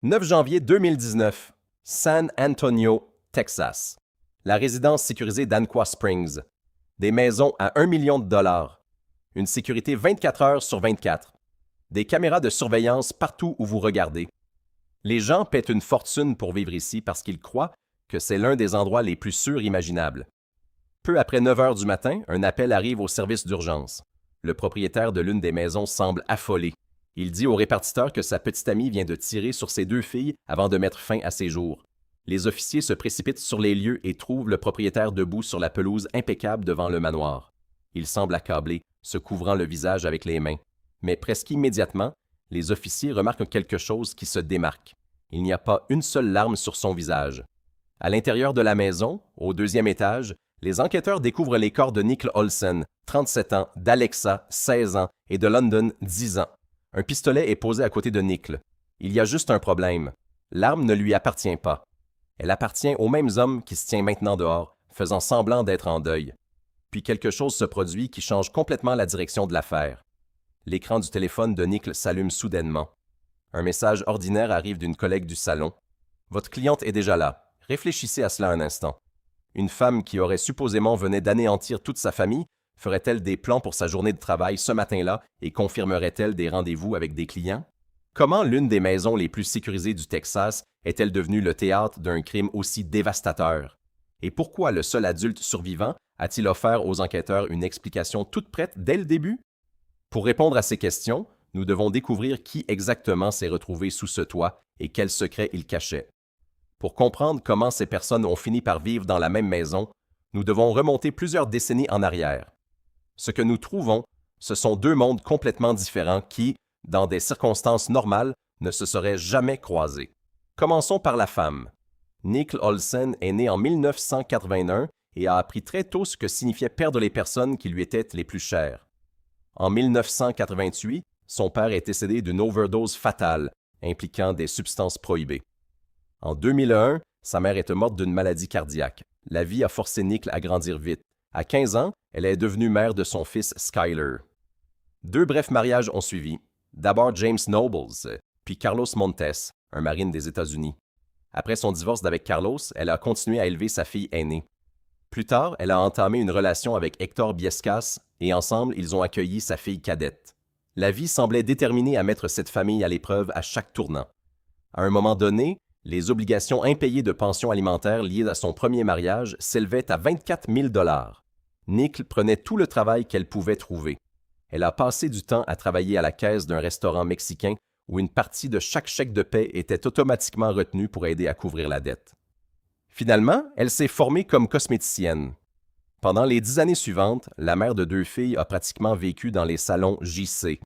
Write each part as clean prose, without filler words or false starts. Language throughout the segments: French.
9 janvier 2019, San Antonio, Texas. La résidence sécurisée d'Anqua Springs. Des maisons à 1 million de dollars. Une sécurité 24 heures sur 24. Des caméras de surveillance partout où vous regardez. Les gens paient une fortune pour vivre ici parce qu'ils croient que c'est l'un des endroits les plus sûrs imaginables. Peu après 9 heures du matin, un appel arrive au service d'urgence. Le propriétaire de l'une des maisons semble affolé. Il dit au répartiteur que sa petite amie vient de tirer sur ses 2 filles avant de mettre fin à ses jours. Les officiers se précipitent sur les lieux et trouvent le propriétaire debout sur la pelouse impeccable devant le manoir. Il semble accablé, se couvrant le visage avec les mains. Mais presque immédiatement, les officiers remarquent quelque chose qui se démarque. Il n'y a pas une seule larme sur son visage. À l'intérieur de la maison, au 2e étage, les enquêteurs découvrent les corps de Nick Olsen, 37 ans, d'Alexa, 16 ans, et de London, 10 ans. Un pistolet est posé à côté de Nick. Il y a juste un problème. L'arme ne lui appartient pas. Elle appartient aux mêmes hommes qui se tient maintenant dehors, faisant semblant d'être en deuil. Puis quelque chose se produit qui change complètement la direction de l'affaire. L'écran du téléphone de Nick s'allume soudainement. Un message ordinaire arrive d'une collègue du salon. « Votre cliente est déjà là. Réfléchissez à cela un instant. Une femme qui aurait supposément venait d'anéantir toute sa famille ferait-elle des plans pour sa journée de travail ce matin-là et confirmerait-elle des rendez-vous avec des clients? Comment l'une des maisons les plus sécurisées du Texas est-elle devenue le théâtre d'un crime aussi dévastateur? Et pourquoi le seul adulte survivant a-t-il offert aux enquêteurs une explication toute prête dès le début? Pour répondre à ces questions, nous devons découvrir qui exactement s'est retrouvé sous ce toit et quels secrets il cachait. Pour comprendre comment ces personnes ont fini par vivre dans la même maison, nous devons remonter plusieurs décennies en arrière. Ce que nous trouvons, ce sont 2 mondes complètement différents qui, dans des circonstances normales, ne se seraient jamais croisés. Commençons par la femme. Nick Olsen est né en 1981 et a appris très tôt ce que signifiait perdre les personnes qui lui étaient les plus chères. En 1988, son père est décédé d'une overdose fatale impliquant des substances prohibées. En 2001, sa mère est morte d'une maladie cardiaque. La vie a forcé Nick à grandir vite. À 15 ans, elle est devenue mère de son fils Skyler. 2 brefs mariages ont suivi. D'abord James Nobles, puis Carlos Montes, un marine des États-Unis. Après son divorce d'avec Carlos, elle a continué à élever sa fille aînée. Plus tard, elle a entamé une relation avec Héctor Biescas et ensemble, ils ont accueilli sa fille cadette. La vie semblait déterminée à mettre cette famille à l'épreuve à chaque tournant. À un moment donné, les obligations impayées de pension alimentaire liées à son premier mariage s'élevaient à 24 000 $. Nick prenait tout le travail qu'elle pouvait trouver. Elle a passé du temps à travailler à la caisse d'un restaurant mexicain où une partie de chaque chèque de paie était automatiquement retenue pour aider à couvrir la dette. Finalement, elle s'est formée comme cosméticienne. Pendant les 10 années suivantes, la mère de 2 filles a pratiquement vécu dans les salons JC.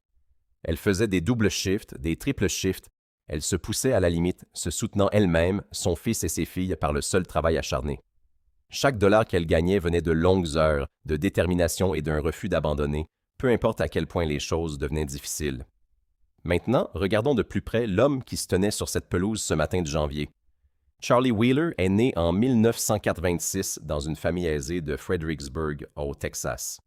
Elle faisait des doubles shifts, des triples shifts. Elle se poussait à la limite, se soutenant elle-même, son fils et ses filles par le seul travail acharné. Chaque dollar qu'elle gagnait venait de longues heures, de détermination et d'un refus d'abandonner, peu importe à quel point les choses devenaient difficiles. Maintenant, regardons de plus près l'homme qui se tenait sur cette pelouse ce matin de janvier. Charlie Wheeler est né en 1986 dans une famille aisée de Fredericksburg, au Texas.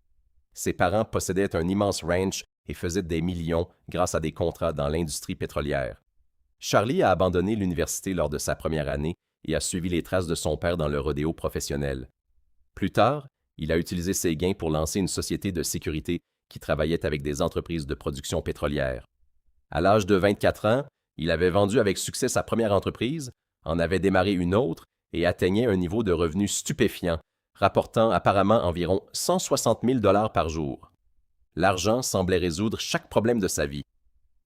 Ses parents possédaient un immense ranch et faisaient des millions grâce à des contrats dans l'industrie pétrolière. Charlie a abandonné l'université lors de sa première année et a suivi les traces de son père dans le rodéo professionnel. Plus tard, il a utilisé ses gains pour lancer une société de sécurité qui travaillait avec des entreprises de production pétrolière. À l'âge de 24 ans, il avait vendu avec succès sa première entreprise, en avait démarré une autre et atteignait un niveau de revenus stupéfiant, rapportant apparemment environ 160 000 $ par jour. L'argent semblait résoudre chaque problème de sa vie.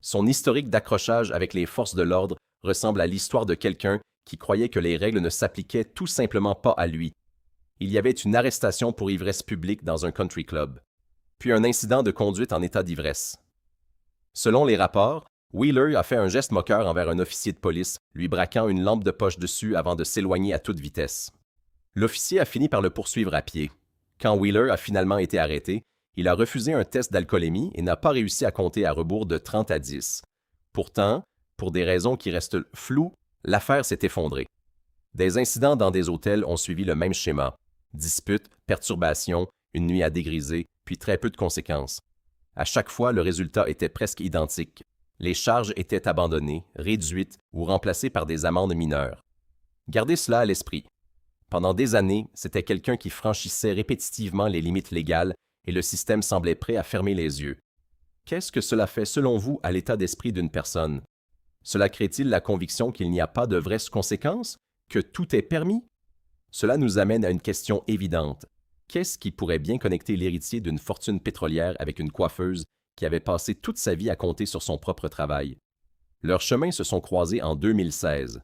Son historique d'accrochage avec les forces de l'ordre ressemble à l'histoire de quelqu'un qui croyait que les règles ne s'appliquaient tout simplement pas à lui. Il y avait une arrestation pour ivresse publique dans un country club, puis un incident de conduite en état d'ivresse. Selon les rapports, Wheeler a fait un geste moqueur envers un officier de police, lui braquant une lampe de poche dessus avant de s'éloigner à toute vitesse. L'officier a fini par le poursuivre à pied. Quand Wheeler a finalement été arrêté, il a refusé un test d'alcoolémie et n'a pas réussi à compter à rebours de 30 à 10. Pourtant, pour des raisons qui restent floues, l'affaire s'est effondrée. Des incidents dans des hôtels ont suivi le même schéma. Disputes, perturbations, une nuit à dégriser, puis très peu de conséquences. À chaque fois, le résultat était presque identique. Les charges étaient abandonnées, réduites ou remplacées par des amendes mineures. Gardez cela à l'esprit. Pendant des années, c'était quelqu'un qui franchissait répétitivement les limites légales et le système semblait prêt à fermer les yeux. Qu'est-ce que cela fait selon vous à l'état d'esprit d'une personne? Cela crée-t-il la conviction qu'il n'y a pas de vraies conséquences? Que tout est permis? Cela nous amène à une question évidente. Qu'est-ce qui pourrait bien connecter l'héritier d'une fortune pétrolière avec une coiffeuse qui avait passé toute sa vie à compter sur son propre travail? Leurs chemins se sont croisés en 2016.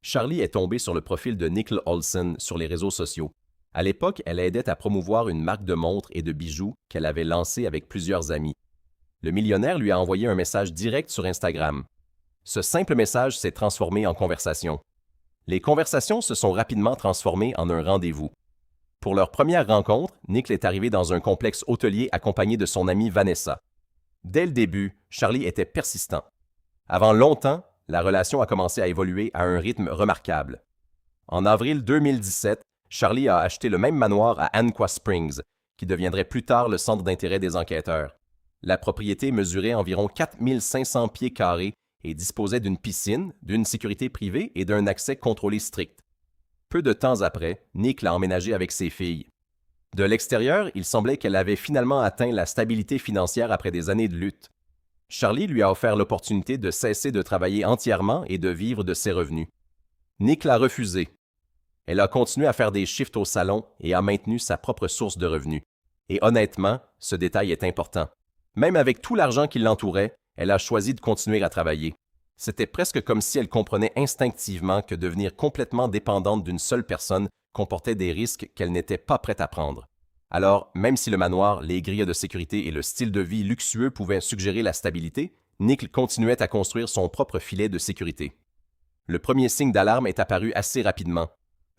Charlie est tombée sur le profil de Nicole Olson sur les réseaux sociaux. À l'époque, elle aidait à promouvoir une marque de montres et de bijoux qu'elle avait lancée avec plusieurs amis. Le millionnaire lui a envoyé un message direct sur Instagram. Ce simple message s'est transformé en conversation. Les conversations se sont rapidement transformées en un rendez-vous. Pour leur première rencontre, Nick est arrivé dans un complexe hôtelier accompagné de son amie Vanessa. Dès le début, Charlie était persistant. Avant longtemps, la relation a commencé à évoluer à un rythme remarquable. En avril 2017, Charlie a acheté le même manoir à Anaqua Springs, qui deviendrait plus tard le centre d'intérêt des enquêteurs. La propriété mesurait environ 4500 pieds carrés et disposait d'une piscine, d'une sécurité privée et d'un accès contrôlé strict. Peu de temps après, Nick l'a emménagé avec ses filles. De l'extérieur, il semblait qu'elle avait finalement atteint la stabilité financière après des années de lutte. Charlie lui a offert l'opportunité de cesser de travailler entièrement et de vivre de ses revenus. Nick l'a refusé. Elle a continué à faire des shifts au salon et a maintenu sa propre source de revenus. Et honnêtement, ce détail est important. Même avec tout l'argent qui l'entourait, elle a choisi de continuer à travailler. C'était presque comme si elle comprenait instinctivement que devenir complètement dépendante d'une seule personne comportait des risques qu'elle n'était pas prête à prendre. Alors, même si le manoir, les grilles de sécurité et le style de vie luxueux pouvaient suggérer la stabilité, Nick continuait à construire son propre filet de sécurité. Le premier signe d'alarme est apparu assez rapidement.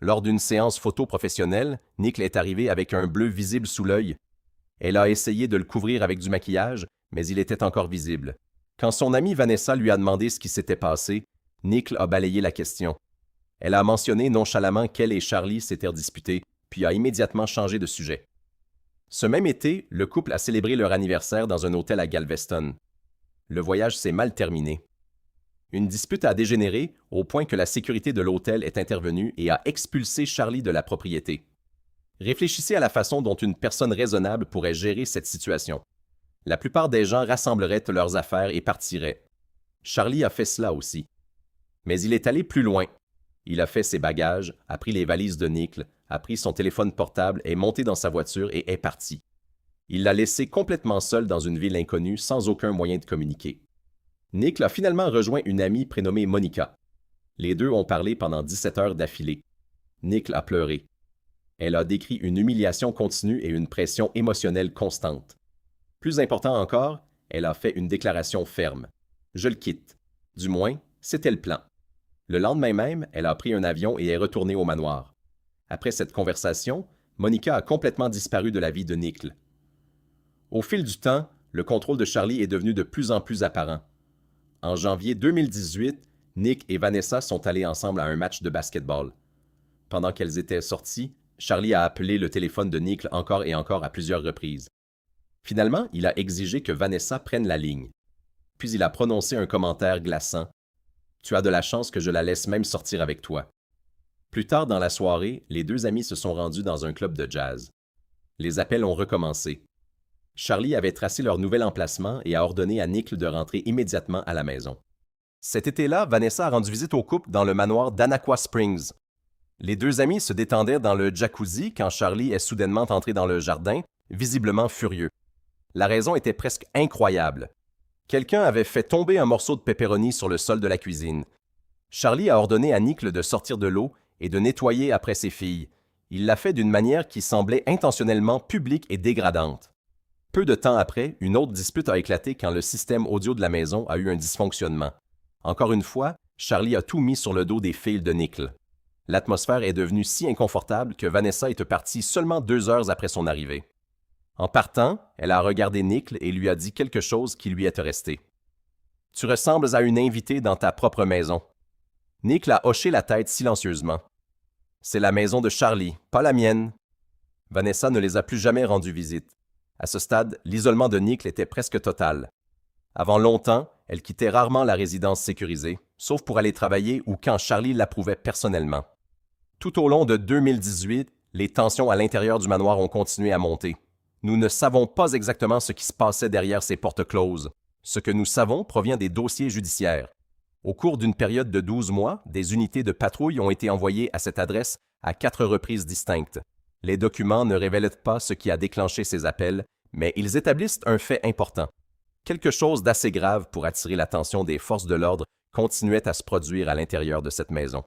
Lors d'une séance photo professionnelle, Nick est arrivé avec un bleu visible sous l'œil. Elle a essayé de le couvrir avec du maquillage, mais il était encore visible. Quand son amie Vanessa lui a demandé ce qui s'était passé, Nick a balayé la question. Elle a mentionné nonchalamment qu'elle et Charlie s'étaient disputés, puis a immédiatement changé de sujet. Ce même été, le couple a célébré leur anniversaire dans un hôtel à Galveston. Le voyage s'est mal terminé. Une dispute a dégénéré au point que la sécurité de l'hôtel est intervenue et a expulsé Charlie de la propriété. Réfléchissez à la façon dont une personne raisonnable pourrait gérer cette situation. La plupart des gens rassembleraient leurs affaires et partiraient. Charlie a fait cela aussi. Mais il est allé plus loin. Il a fait ses bagages, a pris les valises de Nick, a pris son téléphone portable, est monté dans sa voiture et est parti. Il l'a laissé complètement seul dans une ville inconnue sans aucun moyen de communiquer. Nick a finalement rejoint une amie prénommée Monica. Les deux ont parlé pendant 17 heures d'affilée. Nick a pleuré. Elle a décrit une humiliation continue et une pression émotionnelle constante. Plus important encore, elle a fait une déclaration ferme. « Je le quitte. » Du moins, c'était le plan. Le lendemain même, elle a pris un avion et est retournée au manoir. Après cette conversation, Monica a complètement disparu de la vie de Nick. Au fil du temps, le contrôle de Charlie est devenu de plus en plus apparent. En janvier 2018, Nick et Vanessa sont allés ensemble à un match de basketball. Pendant qu'elles étaient sorties, Charlie a appelé le téléphone de Nick encore et encore à plusieurs reprises. Finalement, il a exigé que Vanessa prenne la ligne. Puis il a prononcé un commentaire glaçant. « Tu as de la chance que je la laisse même sortir avec toi. » Plus tard dans la soirée, les deux amis se sont rendus dans un club de jazz. Les appels ont recommencé. Charlie avait tracé leur nouvel emplacement et a ordonné à Nick de rentrer immédiatement à la maison. Cet été-là, Vanessa a rendu visite au couple dans le manoir d'Anaqua Springs. Les deux amis se détendaient dans le jacuzzi quand Charlie est soudainement entré dans le jardin, visiblement furieux. La raison était presque incroyable. Quelqu'un avait fait tomber un morceau de pepperoni sur le sol de la cuisine. Charlie a ordonné à Nick de sortir de l'eau et de nettoyer après ses filles. Il l'a fait d'une manière qui semblait intentionnellement publique et dégradante. Peu de temps après, une autre dispute a éclaté quand le système audio de la maison a eu un dysfonctionnement. Encore une fois, Charlie a tout mis sur le dos des filles de Nick. L'atmosphère est devenue si inconfortable que Vanessa est partie seulement 2 heures après son arrivée. En partant, elle a regardé Nick et lui a dit quelque chose qui lui est resté. « Tu ressembles à une invitée dans ta propre maison. » Nick a hoché la tête silencieusement. « C'est la maison de Charlie, pas la mienne. » Vanessa ne les a plus jamais rendu visite. À ce stade, l'isolement de Nick était presque total. Avant longtemps, Elle quittait rarement la résidence sécurisée, sauf pour aller travailler ou quand Charlie l'approuvait personnellement. Tout au long de 2018, les tensions à l'intérieur du manoir ont continué à monter. Nous ne savons pas exactement ce qui se passait derrière ces portes closes. Ce que nous savons provient des dossiers judiciaires. Au cours d'une période de 12 mois, des unités de patrouille ont été envoyées à cette adresse à 4 reprises distinctes. Les documents ne révèlent pas ce qui a déclenché ces appels, mais ils établissent un fait important. Quelque chose d'assez grave pour attirer l'attention des forces de l'ordre continuait à se produire à l'intérieur de cette maison.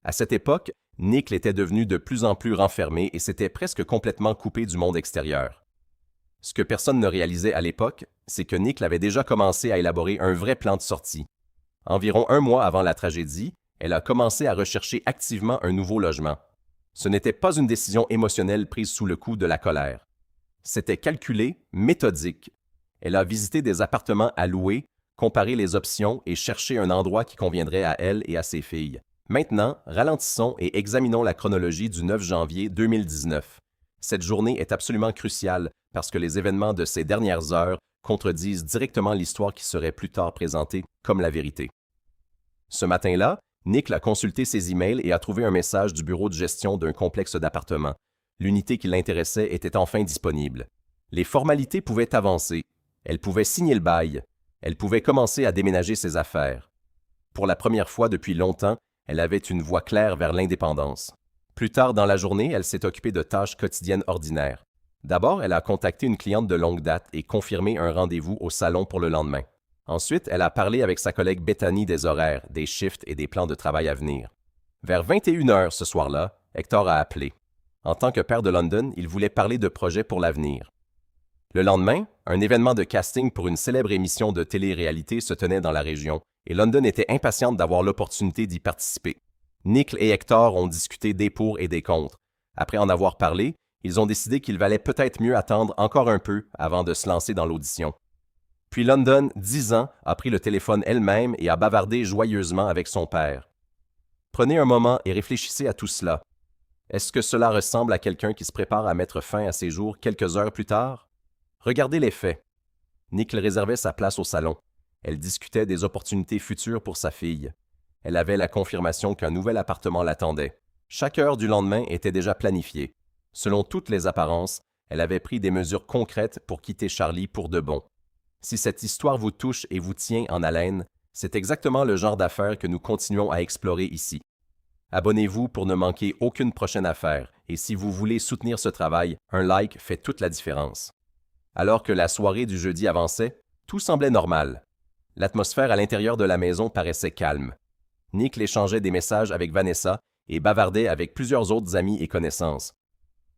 À cette époque, Nick était devenu de plus en plus renfermé et s'était presque complètement coupé du monde extérieur. Ce que personne ne réalisait à l'époque, c'est que Nick avait déjà commencé à élaborer un vrai plan de sortie. Environ un mois avant la tragédie, elle a commencé à rechercher activement un nouveau logement. Ce n'était pas une décision émotionnelle prise sous le coup de la colère. C'était calculé, méthodique. Elle a visité des appartements à louer, comparé les options et cherché un endroit qui conviendrait à elle et à ses filles. Maintenant, ralentissons et examinons la chronologie du 9 janvier 2019. Cette journée est absolument cruciale parce que les événements de ces dernières heures contredisent directement l'histoire qui serait plus tard présentée comme la vérité. Ce matin-là, Nick a consulté ses emails et a trouvé un message du bureau de gestion d'un complexe d'appartements. L'unité qui l'intéressait était enfin disponible. Les formalités pouvaient avancer. Elle pouvait signer le bail. Elle pouvait commencer à déménager ses affaires. Pour la première fois depuis longtemps, elle avait une voie claire vers l'indépendance. Plus tard dans la journée, elle s'est occupée de tâches quotidiennes ordinaires. D'abord, elle a contacté une cliente de longue date et confirmé un rendez-vous au salon pour le lendemain. Ensuite, elle a parlé avec sa collègue Bethany des horaires, des shifts et des plans de travail à venir. Vers 21 heures ce soir-là, Hector a appelé. En tant que père de London, il voulait parler de projets pour l'avenir. Le lendemain, un événement de casting pour une célèbre émission de télé-réalité se tenait dans la région, et London était impatiente d'avoir l'opportunité d'y participer. Nick et Hector ont discuté des pour et des contre. Après en avoir parlé, ils ont décidé qu'il valait peut-être mieux attendre encore un peu avant de se lancer dans l'audition. Puis London, 10 ans, a pris le téléphone elle-même et a bavardé joyeusement avec son père. Prenez un moment et réfléchissez à tout cela. Est-ce que cela ressemble à quelqu'un qui se prépare à mettre fin à ses jours quelques heures plus tard? Regardez les faits. Nick réservait sa place au salon. Elle discutait des opportunités futures pour sa fille. Elle avait la confirmation qu'un nouvel appartement l'attendait. Chaque heure du lendemain était déjà planifiée. Selon toutes les apparences, elle avait pris des mesures concrètes pour quitter Charlie pour de bon. Si cette histoire vous touche et vous tient en haleine, c'est exactement le genre d'affaires que nous continuons à explorer ici. Abonnez-vous pour ne manquer aucune prochaine affaire, et si vous voulez soutenir ce travail, un like fait toute la différence. Alors que la soirée du jeudi avançait, tout semblait normal. L'atmosphère à l'intérieur de la maison paraissait calme. Nick échangeait des messages avec Vanessa et bavardait avec plusieurs autres amis et connaissances.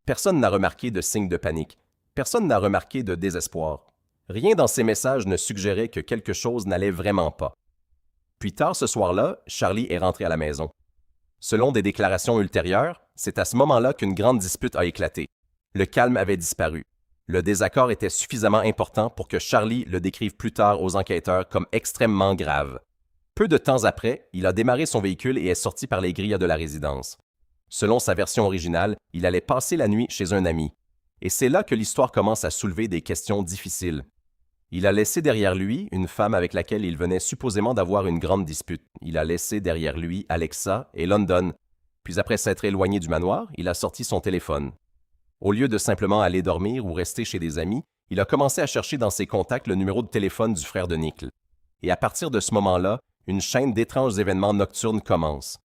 Personne n'a remarqué de signes de panique. Personne n'a remarqué de désespoir. Rien dans ces messages ne suggérait que quelque chose n'allait vraiment pas. Puis tard ce soir-là, Charlie est rentré à la maison. Selon des déclarations ultérieures, c'est à ce moment-là qu'une grande dispute a éclaté. Le calme avait disparu. Le désaccord était suffisamment important pour que Charlie le décrive plus tard aux enquêteurs comme extrêmement grave. Peu de temps après, il a démarré son véhicule et est sorti par les grilles de la résidence. Selon sa version originale, il allait passer la nuit chez un ami. Et c'est là que l'histoire commence à soulever des questions difficiles. Il a laissé derrière lui une femme avec laquelle il venait supposément d'avoir une grande dispute. Il a laissé derrière lui Alexa et London. Puis après s'être éloigné du manoir, il a sorti son téléphone. Au lieu de simplement aller dormir ou rester chez des amis, il a commencé à chercher dans ses contacts le numéro de téléphone du frère de Nick. Et à partir de ce moment-là, une chaîne d'étranges événements nocturnes commence.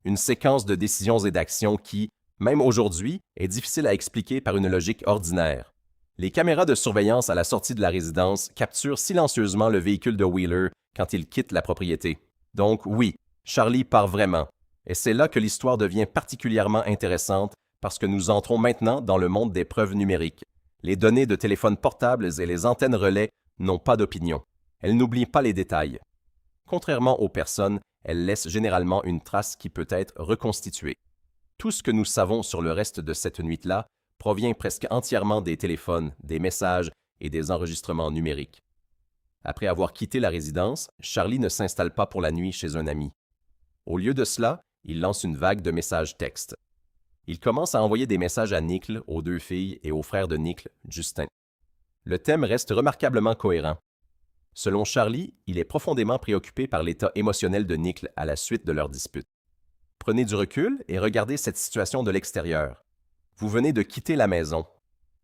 Une séquence de décisions et d'actions qui, même aujourd'hui, est difficile à expliquer par une logique ordinaire. Les caméras de surveillance à la sortie de la résidence capturent silencieusement le véhicule de Wheeler quand il quitte la propriété. Donc oui, Charlie part vraiment. Et c'est là que l'histoire devient particulièrement intéressante parce que nous entrons maintenant dans le monde des preuves numériques. Les données de téléphones portables et les antennes relais n'ont pas d'opinion. Elles n'oublient pas les détails. Contrairement aux personnes, elles laissent généralement une trace qui peut être reconstituée. Tout ce que nous savons sur le reste de cette nuit-là provient presque entièrement des téléphones, des messages et des enregistrements numériques. Après avoir quitté la résidence, Charlie ne s'installe pas pour la nuit chez un ami. Au lieu de cela, il lance une vague de messages textes. Il commence à envoyer des messages à Nick, aux deux filles et au frère de Nick, Justin. Le thème reste remarquablement cohérent. Selon Charlie, il est profondément préoccupé par l'état émotionnel de Nick à la suite de leur dispute. Prenez du recul et regardez cette situation de l'extérieur. Vous venez de quitter la maison.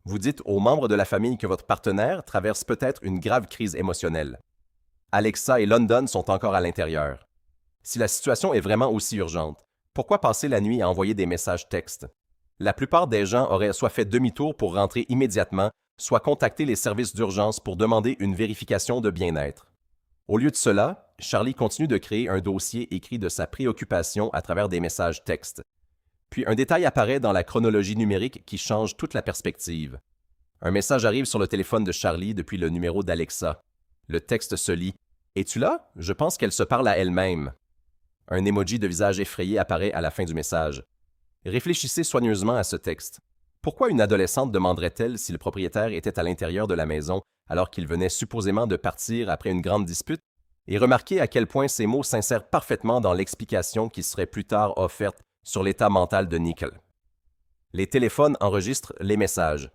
Vous dites aux membres de la famille que votre partenaire traverse peut-être une grave crise émotionnelle. Alexa et London sont encore à l'intérieur. Si la situation est vraiment aussi urgente, pourquoi passer la nuit à envoyer des messages textes? La plupart des gens auraient soit fait demi-tour pour rentrer immédiatement, soit contacté les services d'urgence pour demander une vérification de bien-être. Au lieu de cela, Charlie continue de créer un dossier écrit de sa préoccupation à travers des messages textes. Puis un détail apparaît dans la chronologie numérique qui change toute la perspective. Un message arrive sur le téléphone de Charlie depuis le numéro d'Alexa. Le texte se lit « Es-tu là? Je pense qu'elle se parle à elle-même. » Un emoji de visage effrayé apparaît à la fin du message. Réfléchissez soigneusement à ce texte. Pourquoi une adolescente demanderait-elle si le propriétaire était à l'intérieur de la maison alors qu'il venait supposément de partir après une grande dispute? Et remarquez à quel point ces mots s'insèrent parfaitement dans l'explication qui serait plus tard offerte sur l'état mental de Nickel. Les téléphones enregistrent les messages.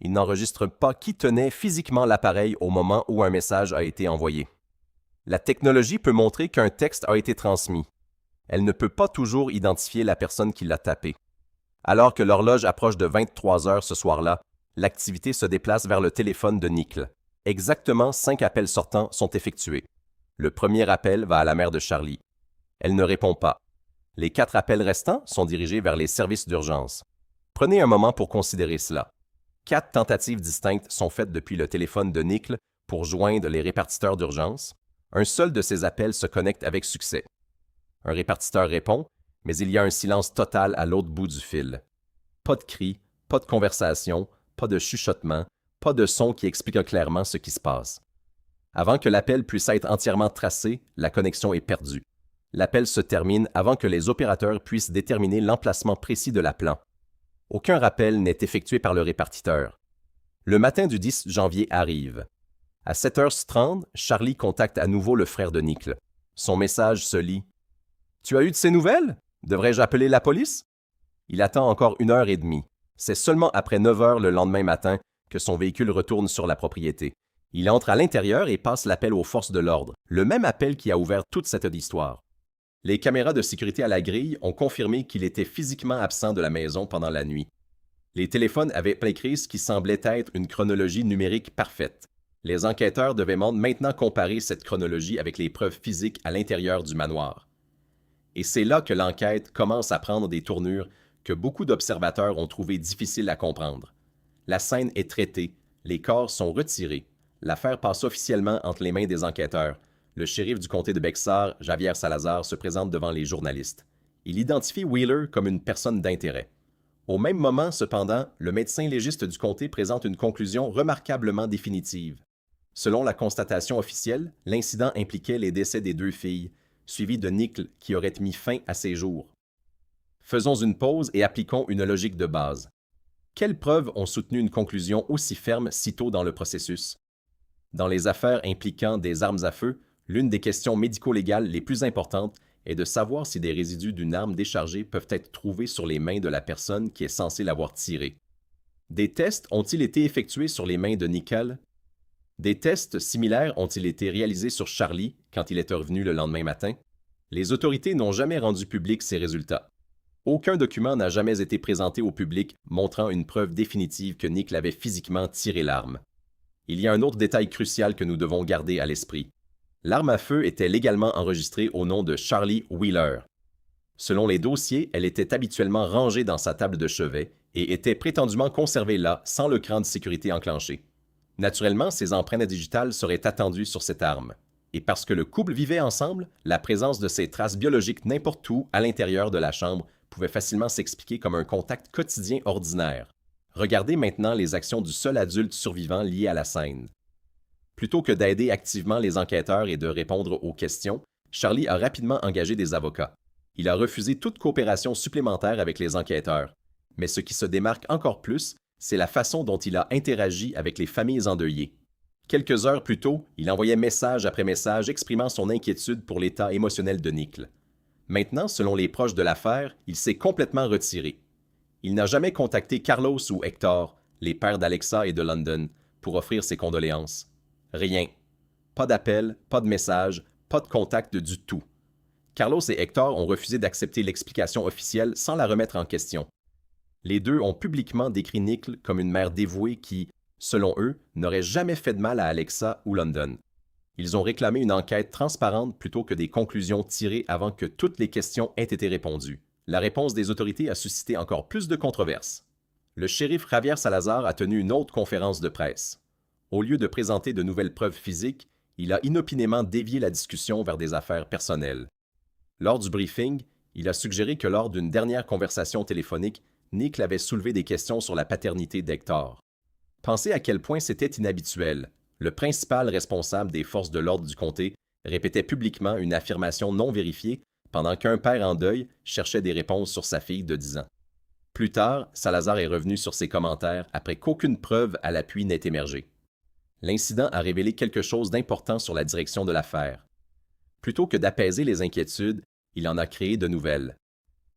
Ils n'enregistrent pas qui tenait physiquement l'appareil au moment où un message a été envoyé. La technologie peut montrer qu'un texte a été transmis. Elle ne peut pas toujours identifier la personne qui l'a tapé. Alors que l'horloge approche de 23 heures ce soir-là, l'activité se déplace vers le téléphone de Nickel. Exactement 5 appels sortants sont effectués. Le premier appel va à la mère de Charlie. Elle ne répond pas. Les 4 appels restants sont dirigés vers les services d'urgence. Prenez un moment pour considérer cela. 4 tentatives distinctes sont faites depuis le téléphone de Nickel pour joindre les répartiteurs d'urgence. Un seul de ces appels se connecte avec succès. Un répartiteur répond, mais il y a un silence total à l'autre bout du fil. Pas de cris, pas de conversation, pas de chuchotement, pas de son qui explique clairement ce qui se passe. Avant que l'appel puisse être entièrement tracé, la connexion est perdue. L'appel se termine avant que les opérateurs puissent déterminer l'emplacement précis de l'appelant. Aucun rappel n'est effectué par le répartiteur. Le matin du 10 janvier arrive. À 7h30, Charlie contacte à nouveau le frère de Nickel. Son message se lit « Tu as eu de ces nouvelles? Devrais-je appeler la police? » Il attend encore 1h30. C'est seulement après 9h le lendemain matin que son véhicule retourne sur la propriété. Il entre à l'intérieur et passe l'appel aux forces de l'ordre, le même appel qui a ouvert toute cette histoire. Les caméras de sécurité à la grille ont confirmé qu'il était physiquement absent de la maison pendant la nuit. Les téléphones avaient précrit ce qui semblait être une chronologie numérique parfaite. Les enquêteurs devaient maintenant comparer cette chronologie avec les preuves physiques à l'intérieur du manoir. Et c'est là que l'enquête commence à prendre des tournures que beaucoup d'observateurs ont trouvé difficiles à comprendre. La scène est traitée, les corps sont retirés, l'affaire passe officiellement entre les mains des enquêteurs. Le shérif du comté de Bexar, Javier Salazar, se présente devant les journalistes. Il identifie Wheeler comme une personne d'intérêt. Au même moment, cependant, le médecin légiste du comté présente une conclusion remarquablement définitive. Selon la constatation officielle, l'incident impliquait les décès des 2 filles, suivi de Nickel qui aurait mis fin à ses jours. Faisons une pause et appliquons une logique de base. Quelles preuves ont soutenu une conclusion aussi ferme si tôt dans le processus? Dans les affaires impliquant des armes à feu, l'une des questions médico-légales les plus importantes est de savoir si des résidus d'une arme déchargée peuvent être trouvés sur les mains de la personne qui est censée l'avoir tirée. Des tests ont-ils été effectués sur les mains de Nickel? Des tests similaires ont-ils été réalisés sur Charlie quand il est revenu le lendemain matin? Les autorités n'ont jamais rendu public ces résultats. Aucun document n'a jamais été présenté au public montrant une preuve définitive que Nick l'avait physiquement tiré l'arme. Il y a un autre détail crucial que nous devons garder à l'esprit. L'arme à feu était légalement enregistrée au nom de Charlie Wheeler. Selon les dossiers, elle était habituellement rangée dans sa table de chevet et était prétendument conservée là sans le cran de sécurité enclenché. Naturellement, ces empreintes digitales seraient attendues sur cette arme. Et parce que le couple vivait ensemble, la présence de ces traces biologiques n'importe où à l'intérieur de la chambre pouvait facilement s'expliquer comme un contact quotidien ordinaire. Regardez maintenant les actions du seul adulte survivant lié à la scène. Plutôt que d'aider activement les enquêteurs et de répondre aux questions, Charlie a rapidement engagé des avocats. Il a refusé toute coopération supplémentaire avec les enquêteurs. Mais ce qui se démarque encore plus, c'est la façon dont il a interagi avec les familles endeuillées. Quelques heures plus tôt, il envoyait message après message exprimant son inquiétude pour l'état émotionnel de Nickel. Maintenant, selon les proches de l'affaire, il s'est complètement retiré. Il n'a jamais contacté Carlos ou Hector, les pères d'Alexa et de London, pour offrir ses condoléances. Rien. Pas d'appel, pas de message, pas de contact du tout. Carlos et Hector ont refusé d'accepter l'explication officielle sans la remettre en question. Les deux ont publiquement décrit Nickel comme une mère dévouée qui, selon eux, n'aurait jamais fait de mal à Alexa ou London. Ils ont réclamé une enquête transparente plutôt que des conclusions tirées avant que toutes les questions aient été répondues. La réponse des autorités a suscité encore plus de controverses. Le shérif Javier Salazar a tenu une autre conférence de presse. Au lieu de présenter de nouvelles preuves physiques, il a inopinément dévié la discussion vers des affaires personnelles. Lors du briefing, il a suggéré que lors d'une dernière conversation téléphonique, Nick avait soulevé des questions sur la paternité d'Hector. Pensez à quel point c'était inhabituel. Le principal responsable des forces de l'ordre du comté répétait publiquement une affirmation non vérifiée pendant qu'un père en deuil cherchait des réponses sur sa fille de 10 ans. Plus tard, Salazar est revenu sur ses commentaires après qu'aucune preuve à l'appui n'ait émergé. L'incident a révélé quelque chose d'important sur la direction de l'affaire. Plutôt que d'apaiser les inquiétudes, il en a créé de nouvelles.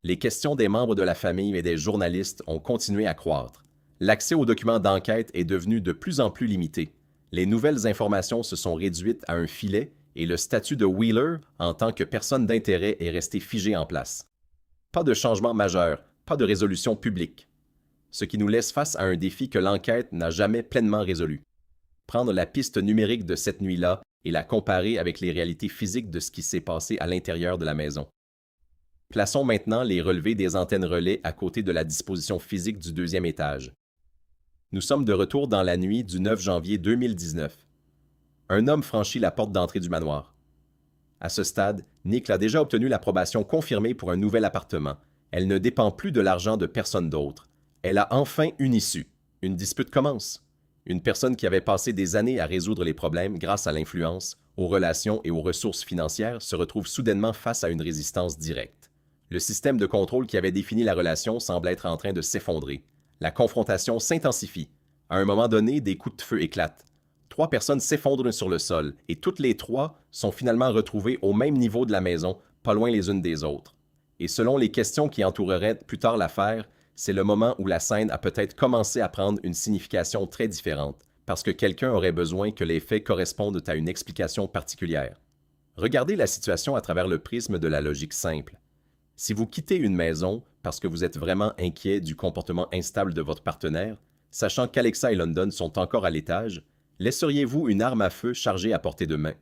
Les questions des membres de la famille et des journalistes ont continué à croître. L'accès aux documents d'enquête est devenu de plus en plus limité. Les nouvelles informations se sont réduites à un filet et le statut de Wheeler en tant que personne d'intérêt est resté figé en place. Pas de changement majeur, pas de résolution publique. Ce qui nous laisse face à un défi que l'enquête n'a jamais pleinement résolu. Prendre la piste numérique de cette nuit-là et la comparer avec les réalités physiques de ce qui s'est passé à l'intérieur de la maison. Plaçons maintenant les relevés des antennes relais à côté de la disposition physique du deuxième étage. Nous sommes de retour dans la nuit du 9 janvier 2019. Un homme franchit la porte d'entrée du manoir. À ce stade, Nick a déjà obtenu l'approbation confirmée pour un nouvel appartement. Elle ne dépend plus de l'argent de personne d'autre. Elle a enfin une issue. Une dispute commence. Une personne qui avait passé des années à résoudre les problèmes grâce à l'influence, aux relations et aux ressources financières se retrouve soudainement face à une résistance directe. Le système de contrôle qui avait défini la relation semble être en train de s'effondrer. La confrontation s'intensifie. À un moment donné, des coups de feu éclatent. 3 personnes s'effondrent sur le sol et toutes les 3 sont finalement retrouvées au même niveau de la maison, pas loin les unes des autres. Et selon les questions qui entoureraient plus tard l'affaire, c'est le moment où la scène a peut-être commencé à prendre une signification très différente, parce que quelqu'un aurait besoin que les faits correspondent à une explication particulière. Regardez la situation à travers le prisme de la logique simple. Si vous quittez une maison parce que vous êtes vraiment inquiet du comportement instable de votre partenaire, sachant qu'Alexa et London sont encore à l'étage, laisseriez-vous une arme à feu chargée à portée de main?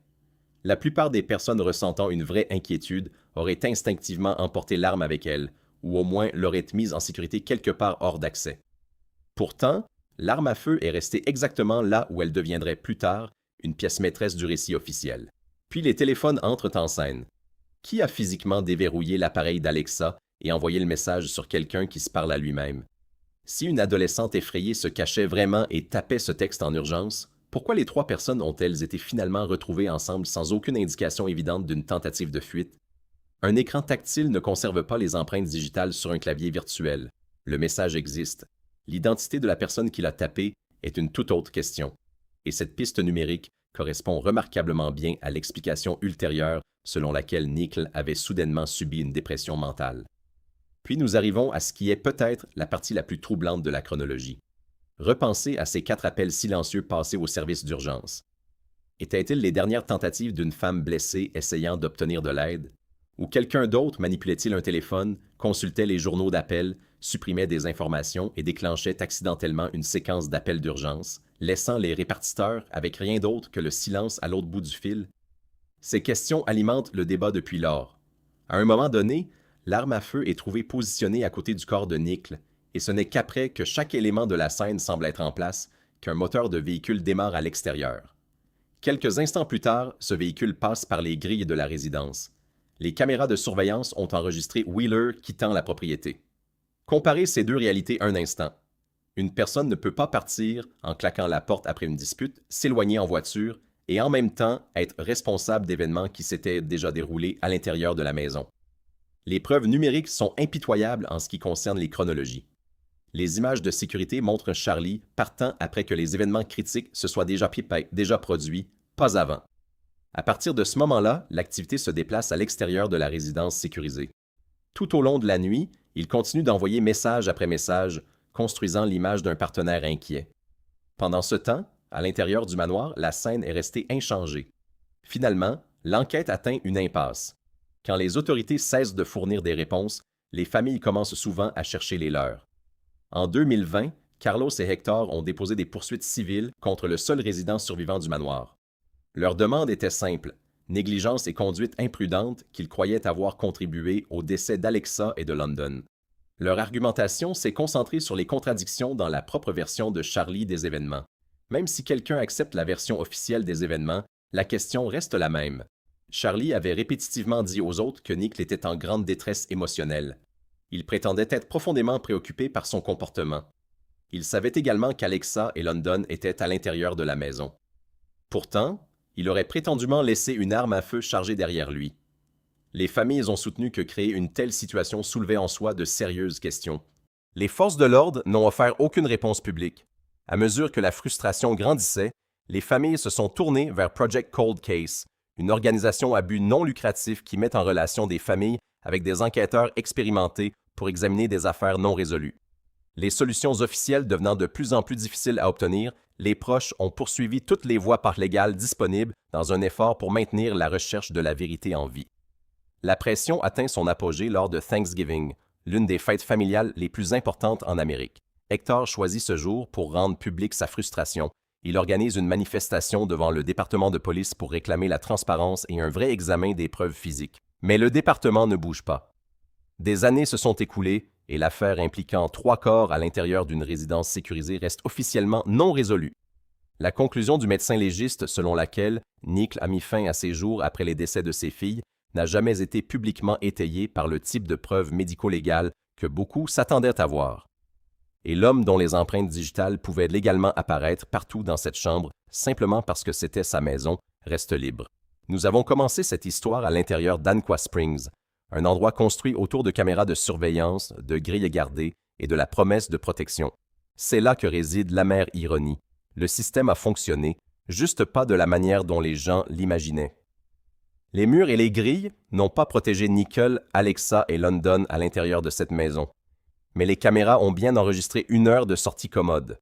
La plupart des personnes ressentant une vraie inquiétude auraient instinctivement emporté l'arme avec elles, ou au moins l'auraient mise en sécurité quelque part hors d'accès. Pourtant, l'arme à feu est restée exactement là où elle deviendrait plus tard une pièce maîtresse du récit officiel. Puis les téléphones entrent en scène. Qui a physiquement déverrouillé l'appareil d'Alexa et envoyé le message sur quelqu'un qui se parle à lui-même? Si une adolescente effrayée se cachait vraiment et tapait ce texte en urgence, pourquoi les 3 personnes ont-elles été finalement retrouvées ensemble sans aucune indication évidente d'une tentative de fuite? Un écran tactile ne conserve pas les empreintes digitales sur un clavier virtuel. Le message existe. L'identité de la personne qui l'a tapé est une toute autre question. Et cette piste numérique correspond remarquablement bien à l'explication ultérieure selon laquelle Nickel avait soudainement subi une dépression mentale. Puis nous arrivons à ce qui est peut-être la partie la plus troublante de la chronologie. Repensez à ces 4 appels silencieux passés au service d'urgence. Étaient-ils les dernières tentatives d'une femme blessée essayant d'obtenir de l'aide? Ou quelqu'un d'autre manipulait-il un téléphone, consultait les journaux d'appel, supprimait des informations et déclenchait accidentellement une séquence d'appels d'urgence, laissant les répartiteurs avec rien d'autre que le silence à l'autre bout du fil? Ces questions alimentent le débat depuis lors. À un moment donné, l'arme à feu est trouvée positionnée à côté du corps de Nickel, et ce n'est qu'après que chaque élément de la scène semble être en place qu'un moteur de véhicule démarre à l'extérieur. Quelques instants plus tard, ce véhicule passe par les grilles de la résidence. Les caméras de surveillance ont enregistré Wheeler quittant la propriété. Comparez ces deux réalités un instant. Une personne ne peut pas partir en claquant la porte après une dispute, s'éloigner en voiture et en même temps être responsable d'événements qui s'étaient déjà déroulés à l'intérieur de la maison. Les preuves numériques sont impitoyables en ce qui concerne les chronologies. Les images de sécurité montrent Charlie partant après que les événements critiques se soient déjà produits, pas avant. À partir de ce moment-là, l'activité se déplace à l'extérieur de la résidence sécurisée. Tout au long de la nuit, il continue d'envoyer message après message, construisant l'image d'un partenaire inquiet. Pendant ce temps, à l'intérieur du manoir, la scène est restée inchangée. Finalement, l'enquête atteint une impasse. Quand les autorités cessent de fournir des réponses, les familles commencent souvent à chercher les leurs. En 2020, Carlos et Hector ont déposé des poursuites civiles contre le seul résident survivant du manoir. Leur demande était simple, négligence et conduite imprudente qu'ils croyaient avoir contribué au décès d'Alexa et de London. Leur argumentation s'est concentrée sur les contradictions dans la propre version de Charlie des événements. Même si quelqu'un accepte la version officielle des événements, la question reste la même. Charlie avait répétitivement dit aux autres que Nick était en grande détresse émotionnelle. Il prétendait être profondément préoccupé par son comportement. Il savait également qu'Alexa et London étaient à l'intérieur de la maison. Pourtant, il aurait prétendument laissé une arme à feu chargée derrière lui. Les familles ont soutenu que créer une telle situation soulevait en soi de sérieuses questions. Les forces de l'ordre n'ont offert aucune réponse publique. À mesure que la frustration grandissait, les familles se sont tournées vers Project Cold Case, une organisation à but non lucratif qui met en relation des familles avec des enquêteurs expérimentés pour examiner des affaires non résolues. Les solutions officielles devenant de plus en plus difficiles à obtenir, les proches ont poursuivi toutes les voies légales disponibles dans un effort pour maintenir la recherche de la vérité en vie. La pression atteint son apogée lors de Thanksgiving, l'une des fêtes familiales les plus importantes en Amérique. Hector choisit ce jour pour rendre publique sa frustration. Il organise une manifestation devant le département de police pour réclamer la transparence et un vrai examen des preuves physiques. Mais le département ne bouge pas. Des années se sont écoulées et l'affaire impliquant 3 corps à l'intérieur d'une résidence sécurisée reste officiellement non résolue. La conclusion du médecin légiste selon laquelle Nick a mis fin à ses jours après les décès de ses filles n'a jamais été publiquement étayée par le type de preuves médico-légales que beaucoup s'attendaient à voir. Et l'homme dont les empreintes digitales pouvaient légalement apparaître partout dans cette chambre, simplement parce que c'était sa maison, reste libre. Nous avons commencé cette histoire à l'intérieur d'Anqua Springs, un endroit construit autour de caméras de surveillance, de grilles gardées et de la promesse de protection. C'est là que réside l'amère ironie. Le système a fonctionné, juste pas de la manière dont les gens l'imaginaient. Les murs et les grilles n'ont pas protégé Nicole, Alexa et London à l'intérieur de cette maison. Mais les caméras ont bien enregistré 1 heure de sortie commode.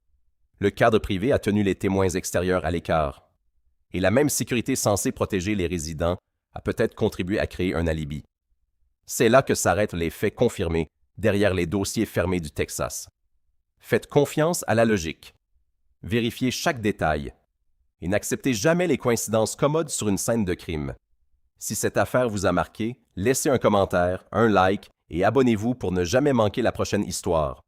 Le cadre privé a tenu les témoins extérieurs à l'écart. Et la même sécurité censée protéger les résidents a peut-être contribué à créer un alibi. C'est là que s'arrêtent les faits confirmés derrière les dossiers fermés du Texas. Faites confiance à la logique. Vérifiez chaque détail. Et n'acceptez jamais les coïncidences commodes sur une scène de crime. Si cette affaire vous a marqué, laissez un commentaire, un like et abonnez-vous pour ne jamais manquer la prochaine histoire.